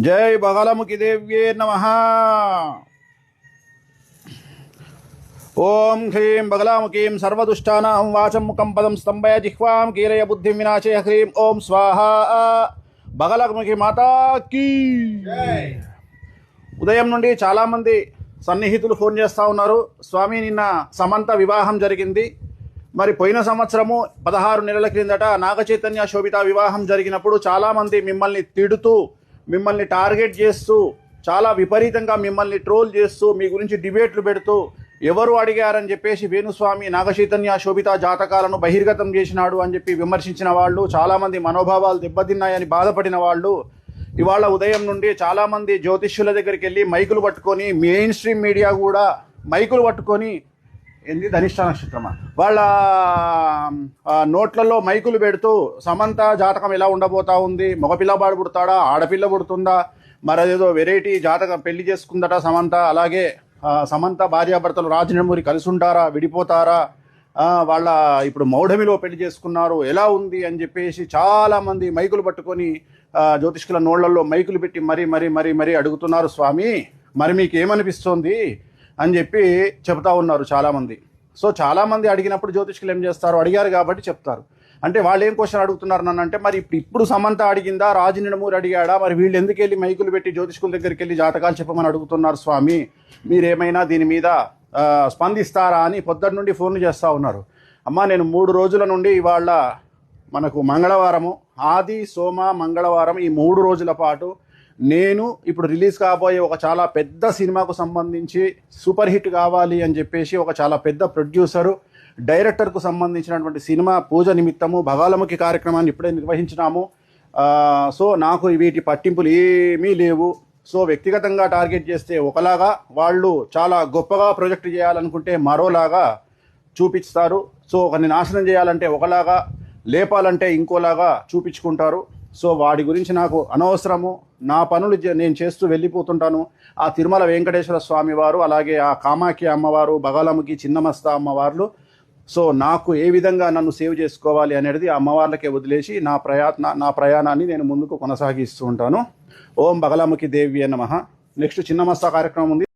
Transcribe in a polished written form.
జై బగలముఖి దేవ్యే నమః. ఓం హ్రీం బగలాముఖీం సర్వదుష్టానాం వాచం ముఖం పదం స్తంభయ జిహ్వాం కీలయ బుద్ధిం వినాశయ హ్రీం ఓం స్వాహ. బగలముఖి మాతాకి. ఉదయం నుండి చాలామంది సన్నిహితులు ఫోన్ చేస్తూ ఉన్నారు. స్వామి, నిన్న సమంత వివాహం జరిగింది. మరి పోయిన సంవత్సరము 16 నెలల క్రిందట నాగచైతన్య శోభిత వివాహం జరిగినప్పుడు చాలామంది మిమ్మల్ని తిడుతూ, మిమ్మల్ని టార్గెట్ చేస్తూ, చాలా విపరీతంగా మిమ్మల్ని ట్రోల్ చేస్తూ, మీ గురించి డిబేట్లు పెడుతూ, ఎవరు అడిగారని చెప్పేసి వేణుస్వామి నాగచైతన్య శోభిత జాతకాలను బహిర్గతం చేసినాడు అని చెప్పి విమర్శించిన వాళ్ళు, చాలామంది మనోభావాలు దెబ్బతిన్నాయని బాధపడిన వాళ్ళు ఇవాళ ఉదయం నుండి చాలామంది జ్యోతిష్యుల దగ్గరికి వెళ్ళి మైకులు పట్టుకొని, మెయిన్ స్ట్రీమ్ మీడియా కూడా మైకులు పట్టుకొని, ధనిష్ట నక్షత్రమా వాళ్ళ నోట్లలో మైకులు పెడుతూ సమంత జాతకం ఎలా ఉండబోతా ఉంది, మగపిల్లవాడు పుడతాడా, ఆడపిల్ల పుడుతుందా, మరదేదో వెరైటీ జాతకం పెళ్లి చేసుకుందట సమంత, అలాగే సమంత భార్యాభర్తలు రాజనమూరి కలిసి ఉంటారా, విడిపోతారా, వాళ్ళ ఇప్పుడు మౌఢమిలో పెళ్లి చేసుకున్నారు, ఎలా ఉంది అని చెప్పేసి చాలామంది మైకులు పట్టుకొని జ్యోతిష్కుల నోళ్లలో మైకులు పెట్టి మరీ మరీ మరీ మరీ అడుగుతున్నారు. స్వామి, మరి మీకు ఏమనిపిస్తోంది అని చెప్పి చెప్తా ఉన్నారు చాలామంది. సో చాలామంది అడిగినప్పుడు జ్యోతిష్కులు ఏం చేస్తారు, అడిగారు కాబట్టి చెప్తారు. అంటే వాళ్ళు ఏం క్వశ్చన్ అడుగుతున్నారు నన్ను అంటే, మరి ఇప్పుడు సమంత అడిగిందా, రాజనమూరి అడిగాడా, మరి వీళ్ళు ఎందుకు వెళ్ళి మైకులు పెట్టి జ్యోతిష్కుల దగ్గరికి వెళ్ళి జాతకాలు చెప్పమని అడుగుతున్నారు స్వామి, మీరేమైనా దీని మీద స్పందిస్తారా అని పొద్దున్న నుండి ఫోన్లు చేస్తూ ఉన్నారు. అమ్మ, నేను 3 రోజుల నుండి ఇవాళ మనకు మంగళవారము, ఆది సోమ మంగళవారం, ఈ 3 రోజుల పాటు నేను ఇప్పుడు రిలీజ్ కాబోయే ఒక చాలా పెద్ద సినిమాకు సంబంధించి సూపర్ హిట్ కావాలి అని చెప్పేసి ఒక చాలా పెద్ద ప్రొడ్యూసరు, డైరెక్టర్కు సంబంధించినటువంటి సినిమా పూజ నిమిత్తము బగలాముఖి కార్యక్రమాన్ని ఇప్పుడే నిర్వహించినాము. సో నాకు వీటి పట్టింపులు ఏమీ లేవు. సో వ్యక్తిగతంగా టార్గెట్ చేస్తే ఒకలాగా, వాళ్ళు చాలా గొప్పగా ప్రొజెక్ట్ చేయాలనుకుంటే మరోలాగా చూపిస్తారు. సో ఒకరిని నాశనం చేయాలంటే ఒకలాగా, లేపాలంటే ఇంకోలాగా చూపించుకుంటారు. సో వాడి గురించి నాకు అనవసరము. నా పనులు నేను చేస్తూ వెళ్ళిపోతుంటాను. ఆ తిరుమల వెంకటేశ్వర స్వామి వారు, అలాగే ఆ కామాఖ్య అమ్మవారు, బగలాముఖి చిన్నమస్తా అమ్మవార్లు, సో నాకు ఏ విధంగా నన్ను సేవ్ చేసుకోవాలి అనేది ఆ అమ్మవార్లకే వదిలేసి నా ప్రయాణాన్ని నేను ముందుకు కొనసాగిస్తూ ఉంటాను. ఓం బగలాముఖి దేవ్యే నమః. నెక్స్ట్ చిన్నమస్తా కార్యక్రమం ఉంది.